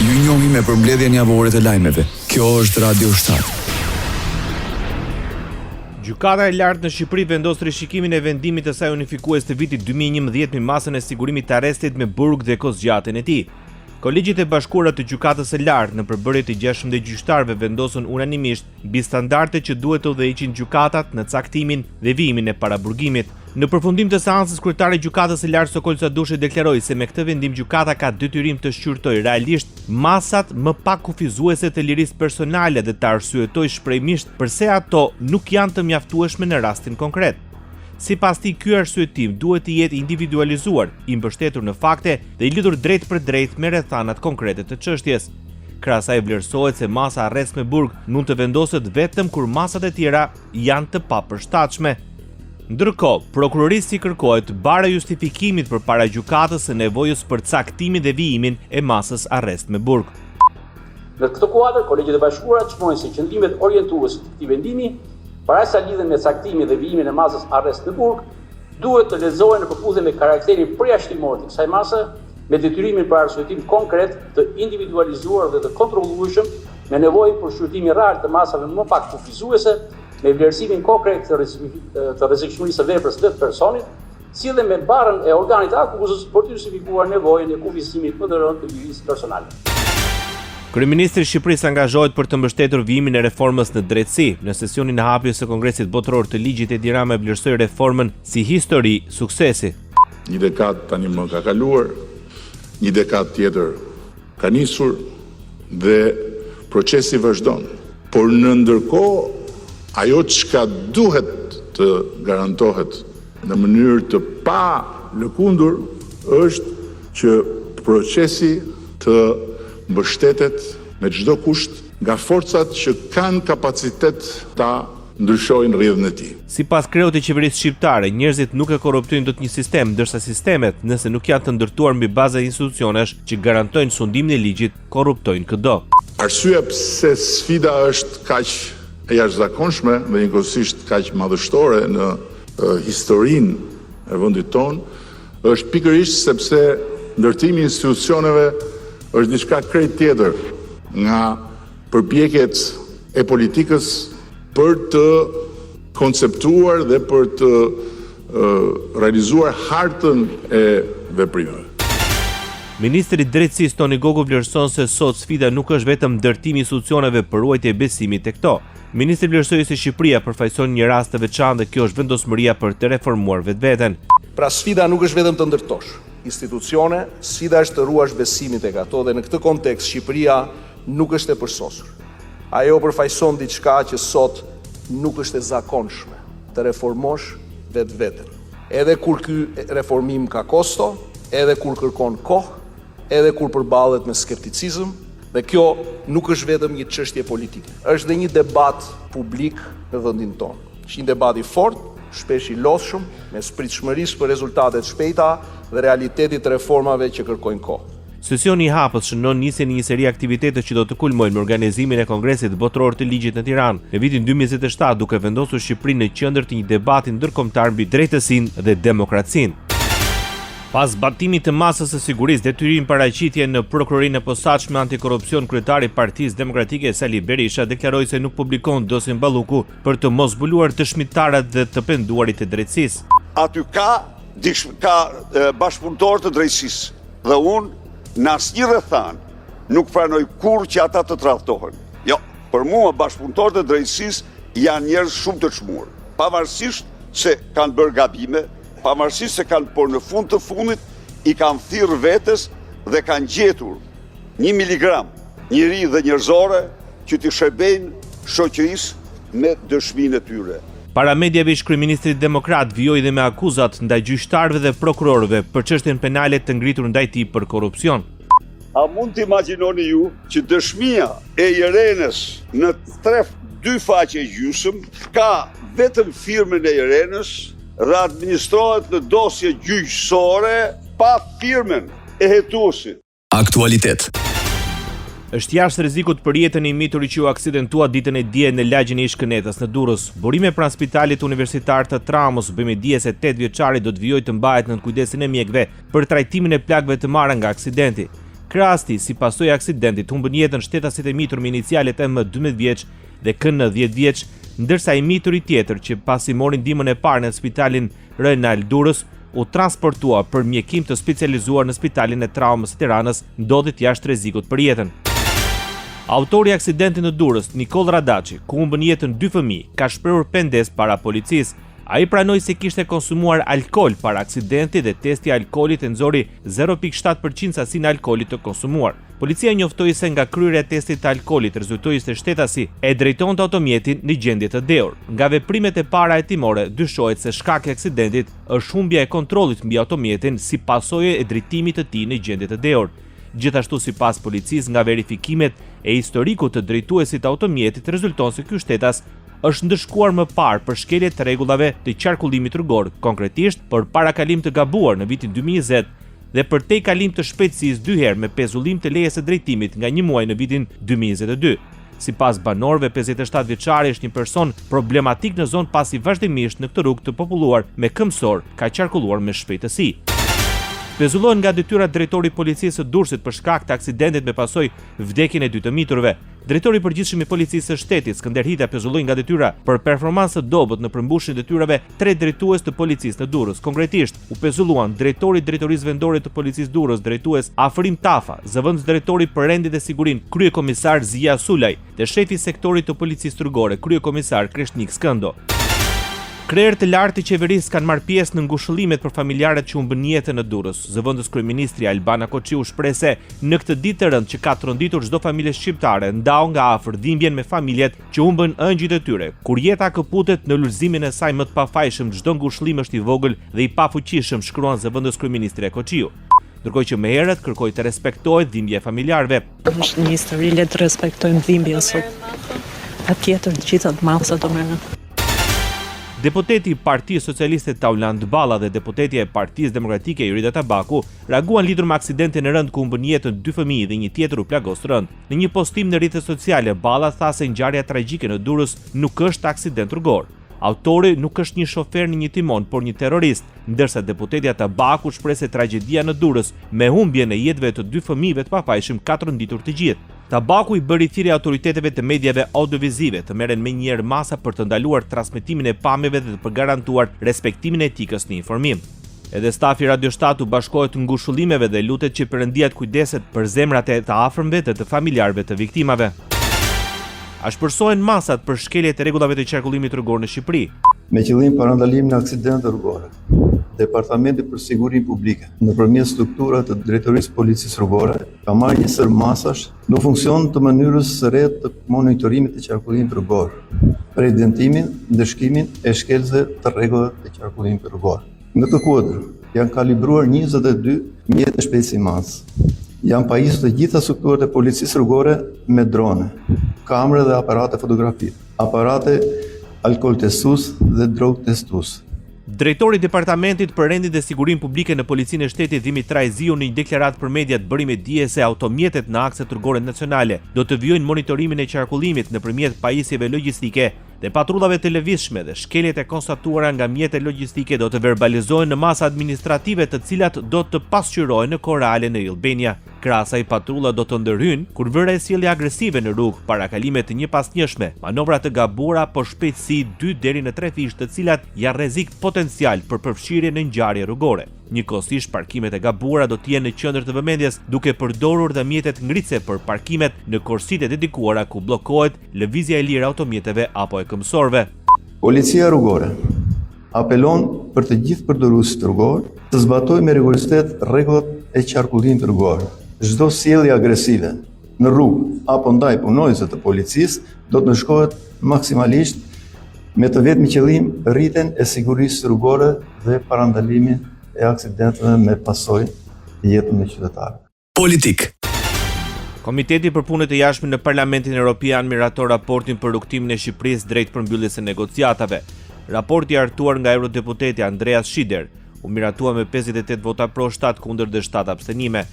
Ju njohim me përmbledhjen javore të lajmeve. Kjo është Radio 7. Gjykata e lartë në Shqipëri vendos rishikimin e vendimit të saj unifikues të vitit 2011 me masën e sigurimit të arrestit me burg dhe kozgjatën e tij. Kolegjit e bashkuara të gjykatës së lartë në përbërje të 16 gjyqtarëve vendosën unanimisht mbi standardet që duhet të udhëheqin gjykatat në caktimin dhe vijimin e paraburgimit. Në përfundim të seancës, kryetari i gjykatës së lartë Sokol Sadushi deklaroi se me këtë vendim gjykata ka detyrim të shqyrtojë realisht masat më pak kufizuese të lirisë personale dhe të arsyetojë shprehmisht pse ato nuk janë të mjaftueshme në rastin konkret. Sipas tij, ky arsyetim duhet të jetë individualizuar, i mbështetur në fakte dhe i lidhur drejt për drejt me rrethanat konkrete të çështjes. Krahas asaj vlerësohet se masa arrest me burg mund të vendoset vetëm kur masat e tjera janë të papërshtatshme. Ndërkohë, prokurorisë kërkohet bara justifikimit përpara gjykatës së nevojës për caktimin dhe vijimin e masës arrest me burg. Në këtë kuadër, kolegjit e bashkuara shprehojnë se qëndrimet orientuese të këtij vendimi, para sa lidhen me caktimin dhe vijimin e masës arrest me burg, duhet të lezohen në përputhje me karakterin përjashtimor të kësaj mase, me detyrimin për arsyetim konkret të individualizuar dhe të kontrollueshëm, me nevojën për shqyrtimin real të masave më pak kufizuese, me vlerësimin konkret të rrezikshmërisë së veprës dhe të personit, si dhe me barën e organit të akuzës për të justifikuar nevojën e kufizimit më të rëndë të lirisë personale. Kryeministri i Shqipërisë angazhohet për të mbështetur vijimin e reformës në drejtësi. Në sesionin e hapjes së Kongresit Botëror të Ligjit, Edi Rama vlerësoi reformën si histori suksesi. Një dekadë tani më ka kaluar, një dekadë tjetër ka nisur dhe procesi vazhdon. Por në ndërkohë, ajo çka duhet të garantohet në mënyrë të pa lëkundur është që procesi të mbështetet me çdo kusht nga forcat që kanë kapacitet ta ndryshojnë rrjedhën e tij. Sipas kreut të qeverisë shqiptare, njerëzit nuk e korruptojnë dot një sistem, ndërsa sistemet, nëse nuk janë të ndërtuar mbi baza institucionesh që garantojnë sundimin e ligjit, korruptojnë çdo. Arsyeja pse sfida është kaq e jashtëzakonshme dhe njëkohësisht kaq madhështore në historinë e vendit tonë është pikërisht sepse ndërtimi i institucioneve është diçka krejt tjetër nga përpjekjet e politikës për të konceptuar dhe për të realizuar hartën e veprimeve. Ministri i Drejtësisë Toni Gogu vlerëson se sot sfida nuk është vetëm ndërtimi i institucioneve për ruajtje e besimit tek to. Ministri vlerësoi se Shqipëria përfaqëson një rast të veçantë dhe kjo është vendosmëria për të reformuar vetveten. Pra sfida nuk është vetëm të ndërtosh institucione, sfida është të ruash besimin tek ato dhe në këtë kontekst Shqipëria nuk është e përsosur. Ajo përfaqëson diçka që sot nuk është e zakonshme, të reformosh vetveten. Edhe kur ky reformim ka kosto, edhe kur kërkon kohë, edhe kur përballet me skepticizëm, dhe kjo nuk është vetëm një çështje politike. Është dhe një debat publik në vendin tonë. Është një debat i fortë, shpesh i lodhshëm, me pritshmërisë për rezultate të shpejta dhe realitetit të reformave që kërkojnë kohë. Sesioni i hapës shënon nisjen e një seri aktivitete që do të kulmojnë me organizimin e Kongresit Botëror të Ligjit në Tiranë në vitin 2027, duke vendosur Shqipërinë në qendër të një debati ndërkombëtar mbi drejtësinë dhe demokracinë. Pas zbatimit të masës së sigurisë, detyrim paraqitje në prokurorinë e posaçme antikorrupsion, kryetari i Partisë Demokratike Sali Berisha deklaroi se nuk publikon dosjen Balluku për të mos zbuluar dëshmitarët dhe të penduarit të drejtësisë. Aty ka bashkëpunëtor të drejtësisë dhe unë në asnjë rrethan nuk pranoj kurrë që ata të tradhtohen. Jo, për mua bashkëpunëtorët e drejtësisë janë njerëz shumë të çmuar, pavarësisht se kanë bërë gabime, pavarësisht se kanë, por në fund të fundit i kanë thirrë vetes dhe kanë gjetur 1 miligram njeri dhe njerëzore që t'i shërbejnë shoqërisë me dëshminë e tyre. Para mediave, kryeministri demokrat vijoi dhe me akuzat ndaj gjyqtarëve dhe prokurorëve për çështjen penale të ngritur ndaj tij për korrupsion. A mund të imagjinoni ju që dëshmia e Jerenës në 2 faqe gjysmë ka vetëm firmën e Jerenës dhe administrohet në dosje gjyqësore pa firmën e hetuesit. Aktualitet. Është jashtë rrezikut për jetën e miturit që u aksidentua ditën e dje në lagjin e Ish-Kënetës në Durrës. Burime pranë Spitalit Universitar të Tramës bëmi dije se 8 vjeçari do të vijojë të mbahet në kujdesin e mjekëve për trajtimin e plagëve të marra nga aksidenti. Krahas si pasojë e aksidentit humbën jetën shtetasit e mitur me inicialet M 12 vjeç dhe KN 10 vjeç, ndërsa i mituri tjetër që pasi mori ndihmën e parë në spitalin Renal Durrës u transportua për mjekim të specializuar në spitalin e traumës së Tiranës, ndodhet jashtë rrezikut për jetën. Autori i aksidentit në Durrës, Nikol Radaçi, ku humbën jetën 2 fëmijë, ka shprehur pendes para policisë. Ai pranoi se kishte konsumuar alkool para aksidentit dhe testi i alkoolit e nxori 0.7% sasinë e alkoolit të konsumuar. Policia njoftoi se nga kryerja e testit të alkoolit rezultoi se shtetasi e drejtonte automjetin në gjendje të dheur. Nga veprimet e para hetimore dyshohet se shkaki i aksidentit është humbja e kontrollit mbi automjetin si pasojë e drejtimit të tij në gjendje të dheur. Gjithashtu sipas policisë, nga verifikimet e historikut të drejtuesit të automjetit rezulton se ky shtetas është ndëshkuar më parë për shkelje të rregullave të qarkullimit rrugor, konkretisht për parakalim të gabuar në vitin 2020 dhe për tejkalim të shpejtësisë 2 herë me pezullim të lejes së drejtimit nga 1 muaj në vitin 2022. Sipas banorëve, 57 vjeçari është një person problematik në zonë pasi vazhdimisht në këtë rrugë të populluar me këmbësor ka qarkulluar me shpejtësi. Pezullohen nga detyra drejtori i policisë së Durrësit për shkak të aksidentit me pasojë vdekjen e 2 të miturve. Drejtori i përgjithshëm i policisë së shtetit, Skënder Hita, pezulloi nga detyra për performancë të dobët në përmbushjen e detyrave 3 drejtues të policisë në Durrës. Konkretisht, u pezulluan drejtori i drejtorisë vendore të policisë Durrës, drejtues Afrim Tafa, zëvendës drejtori për rendin dhe sigurinë, kryekomisar Zia Sulaj, dhe shefi i sektorit të policisë rrugore, kryekomisar Kreshnik Skëndo. Krerët të lartë të qeverisë kanë marrë pjesë në ngushëllimet për familjarët që humbën jetën në Durrës. Zëvendës kryeministri Albana Koçiu shpreh se në këtë ditë të rëndë që ka tronditur çdo familje shqiptare, ndau nga afër dhimbjen me familjet që humbën ëngjit e tyre. Kur jeta këputet në ulëzimin e saj më të pafajshëm, çdo ngushëllim është i vogël dhe i pafuqishëm, shkruan zëvendës kryeministri Koçiu. Ndërkohë që më herët kërkoi të respektohet dhimbja e familjarëve. Është një histori, le të respektojmë dhimbjen sot. Patjetër të gjitha të masat do merren. Deputeti i Partisë Socialiste Tauland Balla dhe deputeti e Partisë Demokratike Jurida Tabaku reaguan lidhur me aksidentin e rënd ku humbën jetën 2 fëmijë dhe një tjetër u plagos rënd. Në një postim në rrjetet sociale, Balla tha se ngjarja tragjike në Durrës nuk është aksident rrugor. Autori nuk është një shofer në një timon, por një terrorist, ndërsa deputetja Tabaku shpreh se tragjedia në Durrës me humbjen e jetëve të 2 fëmijëve të papajshëm ka tronditur të gjithë. Tabaku i bëri thirrje autoriteteve të mediave audiovizive të merren menjëherë masa për të ndaluar transmetimin e pamjeve dhe për garantuar respektimin e etikës në informim. Edhe stafi Radio 7 u bashkohet ngushëllimeve dhe lutet që Perëndia të kujdeset për zemrat e të afërmve dhe të familjarëve të viktimave. Ashpërsohen masat për shkelje të rregullave të qarkullimit rrugor në Shqipëri. Me qëllim parandalimin e aksidenteve rrugore, Departamenti për Sigurinë Publike, nëpërmjet strukturave të Drejtorisë Policisë Rrugore, ka marrë një sër masash në funksion të mënyrës së re të monitorimit të qarkullimit rrugor, për evidentimin, ndëshkimin e shkelësve të rregullave të qarkullimit rrugor. Në këtë kuadër janë kalibruar 22 mjete shpejtësimasë. Janë pajisur të gjitha strukturat e policisë rrugore me drone, kamera dhe aparate fotografi, aparate alkool testues dhe drog testues. Drejtori i Departamentit për Rendin dhe Sigurinë Publike në Policinë e Shtetit Dimitraj Ziu në një deklaratë për mediat bëri me dije se automjetet në akset rrugore nacionale do të vijojnë monitorimin e qarkullimit nëpërmjet pajisjeve logjistike dhe patrullave të lëvizshme dhe shkeljet e konstatuara nga mjetet logjistike do të verbalizohen në masa administrative të cilat do të pasqyrohen në kohë reale në Albania. Krahas asaj, patrulla do të ndërhyjnë kur vëre sjellje agresive në rrugë, parakalime të njëpasnjëshme, manovra të gabuara apo shpejtësi 2 deri në 3 fish, të cilat janë rrezik potencial për përfshirje në ngjarje rrugore. Njëkohësisht, parkimet e gabuara do të jenë në qendër të vëmendjes, duke përdorur dhe mjetet ngritëse për parkimet në korsitë dedikuara ku bllokohet lëvizja e lirë automjeteve apo e këmbësorëve. Policia rrugore apelon për të gjithë përdoruesit rrugor të zbatojnë me rigorizitet rregullat e qarkullimit rrugor. Çdo sjellje agresive në rrugë apo ndaj punonjësve të policisë do të ndëshkohet maksimalisht me të vetmi qëllim rritjen e sigurisë rrugore dhe parandalimin e aksidenteve me pasojë jetën e qytetarëve. Politik. Komiteti për punët e jashtme në Parlamentin Evropian miraton raportin për rrugtimin e Shqipërisë drejt përmbylljes së negociatave. Raporti i hartuar nga eurodeputeti Andreas Schieder u miratua me 58 vota pro, 7 kundër dhe 7 abstenime.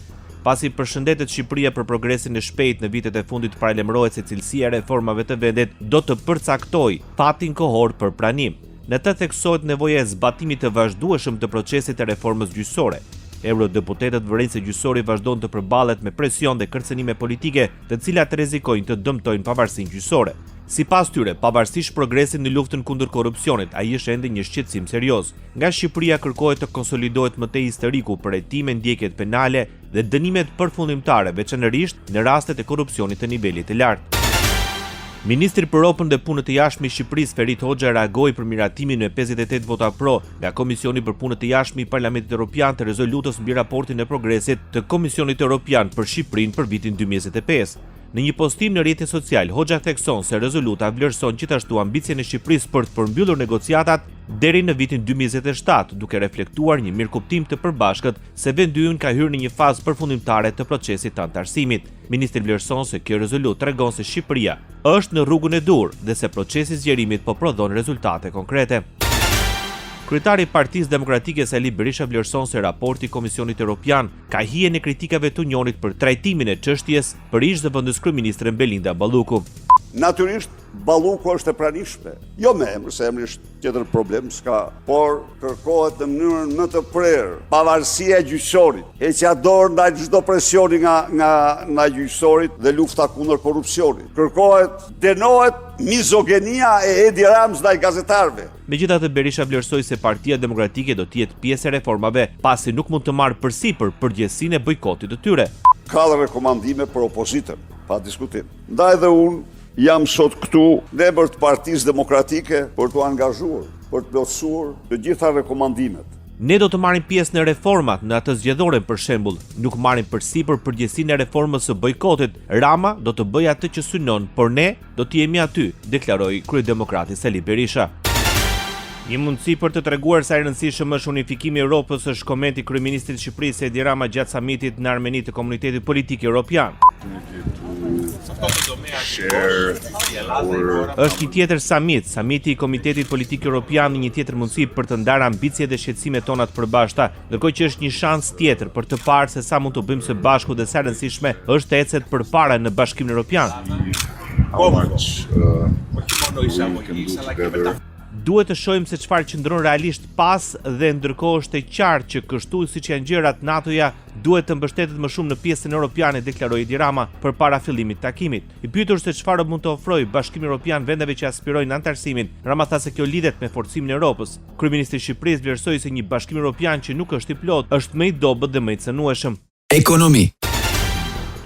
Pasi përshëndetet Shqipëria për progresin e shpejt në vitet e fundit, paralajmërohet se cilësia e reformave të vendit do të përcaktojë fatin kohor për pranim. Në të theksohet nevoja e zbatimit të vazhdueshëm të procesit të reformës gjyqësore. Eurodeputetët vërejnë se gjyqësori vazhdon të përballet me presion dhe kërcënime politike, të cilat rrezikojnë të dëmtojnë pavarësinë gjyqësore. Sipas tyre, pavarësisht progresit në luftën kundër korrupsionit, ai është ende një shqetësim serioz. Nga Shqipëria kërkohet të konsolidohet më tej historiku për hetime ndjekjet penale dhe dënimet përfundimtare, veçanërisht në rastet e korrupsionit të nivelit të lartë. Ministri për ropën dhe punët e jashtme i Shqipërisë Ferit Hoxha reagoi për miratimin me 58 vota pro nga Komisioni për punët e jashtme i Parlamentit Evropian të rezolutës mbi raportin e progresit të Komisionit Evropian për Shqipërinë për vitin 2025. Në një postim në rrjetin social, Hoxha thekson se rezoluta vlerëson gjithashtu ambicien e Shqipërisë për të përmbyllur negociatat deri në vitin 2027, duke reflektuar një mirëkuptim të përbashkët se vendi ynë ka hyrë në një fazë përfundimtare të procesit të anëtarësimit. Ministri vlerëson se kjo rezolutë tregon se Shqipëria është në rrugën e dur dhe se procesi i zgjerimit po prodhon rezultate konkrete. Kryetari i Partisë Demokratike Sali Berisha vlerëson se raporti i Komisionit Evropian ka hije në kritikave të Unionit për trajtimin e çështjes për ish zëvendës kryeministren Belinda Balluku. Natyrisht, Balluku është e pranishme. Jo me emër, se emri është tjetër problem, s'ka, por kërkohet në mënyrën më të prerë pavarësia e gjyqësorit, heqja dorë ndaj çdo presioni nga gjyqësorit dhe lufta kundër korrupsionit. Kërkohet, denohet mizogenia e Edi Rams ndaj gazetarëve. Megjithatë, Berisha vlerësoi se Partia Demokratike do të jetë pjesë e reformave, pasi nuk mund të marrë përsipër përgjegjësinë e bojkotit të tyre. Ka dhe rekomandime për opozitën, pa diskutim. Ndaj dhe unë jam sot këtu në emër të Partisë Demokratike për të angazhuar, për të plotësuar të gjitha rekomandimet. Ne do të marrim pjesë në reformat në atë zgjedhore për shembull, nuk marrim përsipër përgjegjësinë e reformës së bojkotit. Rama do të bëjë atë që synon, por ne do të jemi aty, deklaroi kryedemokrati Sali Berisha. Një mundësi për të treguar sa i rëndësishëm është unifikimi i Europës është komenti kryeministrit të Shqipërisë Edi Rama gjatë samitit në Armeni të Komunitetit Politik Evropian. Është një tjetër samiti i Komitetit Politik Evropian, një tjetër mundësi për të ndarë ambicjet dhe shqetësimet tona të përbashkëta, ndërkohë që është një shans tjetër për të parë se sa mund të bëjmë së bashku dhe sa rëndësishme është të ecet përpara në Bashkimin Evropian. Duhet të shohim se çfarë qëndron realisht pas dhe ndërkohë është e qartë që kështu siç janë gjërat, NATO-ja duhet të mbështetet më shumë në pjesën europiane, deklaroi Edi Rama përpara fillimit të takimit. I pyetur se çfarë mund të ofrojë Bashkimi Evropian vendeve që aspirojnë anëtarësimin, Rama tha se kjo lidhet me forcimin e Europës. Kryeministri i Shqipërisë vlerësoi se një Bashkim Evropian që nuk është i plot është më i dobët dhe më i cënueshëm. Ekonomi.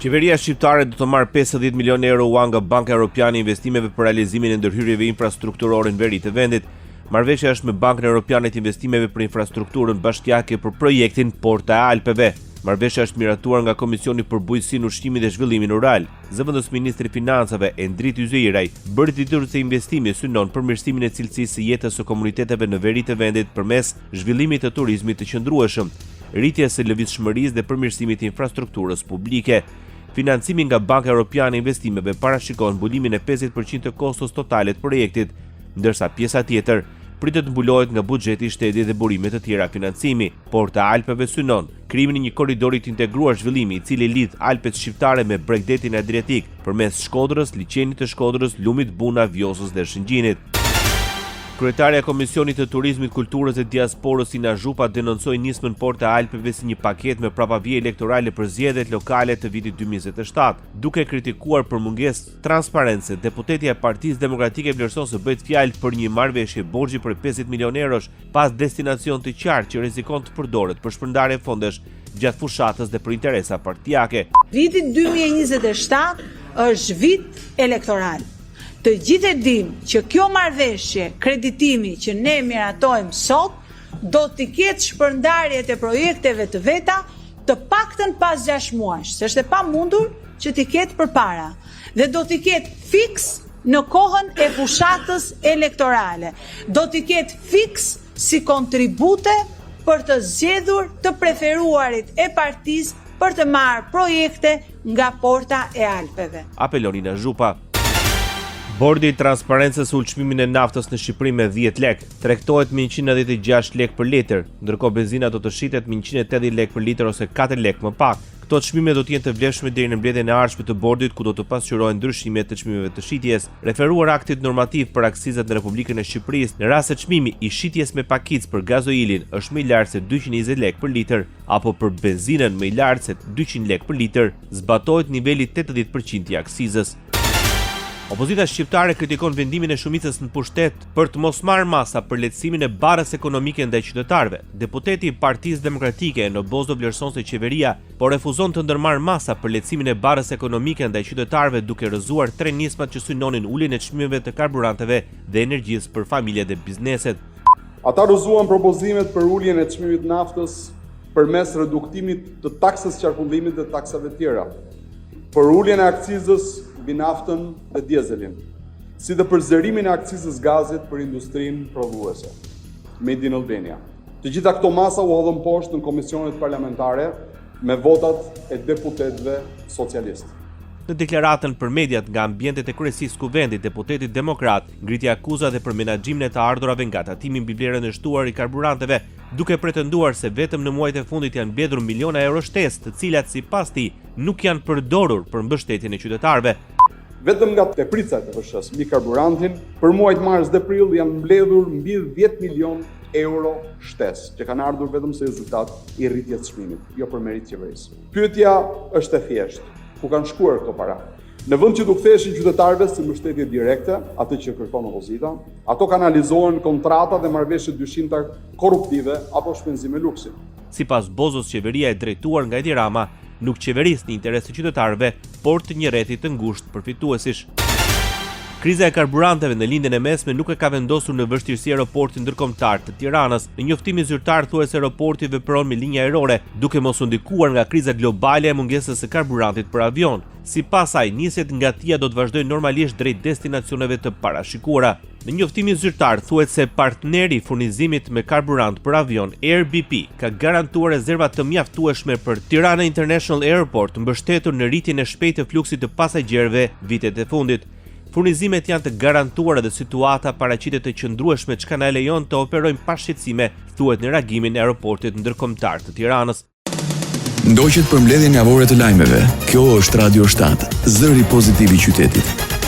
Qeveria shqiptare do të marrë 50 milionë euro nga Banka Europiane e Investimeve për realizimin e ndërhyrjeve infrastrukturore në veri të vendit. Marrëveshja është me Bankën Europiane të Investimeve për Infrastrukturën Bashkiake për projektin Porta e Alpeve. Marrëveshja është miratuar nga Komisioni për Bujqësinë, Ushqimin dhe Zhvillimin Rural. Zëvendës ministri i Financave Endrit Yzeiraj bëri ditën se investimi synon përmirësimin e cilësisë së jetës së komuniteteve në veri të vendit përmes zhvillimit të turizmit të qëndrueshëm, rritjes së lëvizshmërisë dhe përmirësimit të infrastrukturës publike. Financimi nga Banka Europiane e Investimeve parashikon mbulimin e 50% të kostos totale të projektit, ndërsa pjesa tjetër pritet mbulohet nga buxheti i shtetit dhe burime të tjera financimi. Porta e Alpeve synon krijimin e një korridori të integruar zhvillimi i cili lidh Alpet shqiptare me bregdetin adriatik përmes Shkodrës, liçenit të Shkodrës, Lumit, Buna, Vjosës dhe Shëngjinit. Kryetaria e Komisionit të Turizmit, Kulturës dhe Diasporës Ina Zhupa denoncoi nismën Porta e Alpeve si një paketë me prapavije elektorale për zgjedhjet lokale të vitit 2027, duke kritikuar për mungesë transparence. Deputetja e Partisë Demokratike vlerëson se bëhet fjalë për një marrëveshje borxhi për 50 milionë eurosh pas destinacion të qartë që rrezikon të përdoret për shpërndarje fondesh gjatë fushatës dhe për interesa partijake. Viti 2027 është vit elektoral. Të gjithë e dim që kjo marrëveshje, kreditimi që ne miratojmë sot, do t'i ketë shpërndarjet e projekteve të veta të paktën pas 6 muajsh, se është e pamundur që t'i ketë përpara. Dhe do t'i ketë fiks në kohën e fushatës elektorale. Do t'i ketë fiks si kontribute për të zgjedhur të preferuarit e partisë për të marrë projekte nga Porta e Alpeve. Apelon Ina Zhupa. Bordi i transparencës së ulçmimin e naftës në Shqipëri me 10 lek, tregtohet me 196 lek për litër, ndërkohë benzina do të shitet me 180 lek për litër ose 4 lek më pak. Këto Këto çmime do të jenë të vlefshme deri në mbledhjen e ardhshme të bordit, ku do të pasqyrohen ndryshimet të çmimeve të shitjes, referuar aktit normativ për akcizat në Republikën e Shqipërisë. Në rast se çmimi i shitjes me pakicë për gazoilin është më i lartë se 220 lekë për litër, apo për benzinën më i lartë se 200 lekë për litër, zbatohet niveli 80% i akcizës. Opozita shqiptare kritikon vendimin e shumicës në pushtet për të mos marrë masa për lehtësimin e barës ekonomike ndaj qytetarëve. Deputeti i Partisë Demokratike në Bozo vlerëson se qeveria po refuzon të ndërmarrë masa për lehtësimin e barës ekonomike ndaj qytetarëve, duke rrëzuar 3 nismat që synonin uljen e çmimeve të karburanteve dhe energjisë për familjet dhe bizneset. Ata rrëzuan propozimet për uljen e çmimit naftës përmes reduktimit të taksës qarkullimit dhe taksave tjera, për uljen e akcizës mbi naftën dhe dieselin, si dhe për zërimin e akcizës gazit për industrinë prodhuese. Made in Albania. Të gjitha këto masa u hodhën poshtë në komisionet parlamentare me votat e deputetëve socialistë. Në deklaratën për mediat nga ambientet e kryesisë kuvendit, deputeti demokrat ngriti akuza dhe për menaxhimin e të ardhurave nga tatimi mbi vlerën e shtuar i karburanteve, duke pretenduar se vetëm në muajt e fundit janë mbledhur miliona euro shtesë, të cilat sipas tij nuk janë përdorur për mbështetjen e qytetarëve. Vetëm nga tepricat e FSH-s mbi karburantin, për muajt mars dhe prill janë mbledhur mbi 10 milion euro shtesë, që kanë ardhur vetëm si rezultat i rritjes së çmimit, jo për merit qeverisë. Pyetja është e thjeshtë. Ku kanë shkuar këto para? Në vend që t'u ktheheshin qytetarëve si mbështetje direkte, atë që kërkon opozita, ato kanalizohen kontrata dhe marrëveshje dyshimta korruptive apo shpenzime luksi. Sipas Bozos, qeveria e drejtuar nga Edi Rama nuk qeveris në interes të qytetarëve, por të një rrethi të ngushtë përfituesish. Kriza e karburanteve në lindjen e mesme nuk e ka vendosur në vështirësi aeroportin ndërkombëtar të Tiranës. Në njoftimin zyrtar thuhet se aeroporti vepron me linja ajrore, duke mos u ndikuar nga kriza globale e mungesës së karburantit për avion. Sipas saj, nisjet nga Tia do të vazhdojnë normalisht drejt destinacioneve të parashikuara. Në njoftimin zyrtar thuhet se partneri i furnizimit me karburant për avion, Air BP, ka garantuar rezerva të mjaftueshme për Tirana International Airport, mbështetur në rritjen e shpejtë të fluksit të pasagjerëve vitet e fundit. Furnizimet janë të garantuara dhe situata paraqitet të qëndrueshme çka na lejon të operojmë pa shqetësime, thuhet në reagimin e aeroportit ndërkombëtar të Tiranës. Ndoqet për mbledhjen javore të lajmeve. Kjo është Radio 7, zëri pozitiv i qytetit.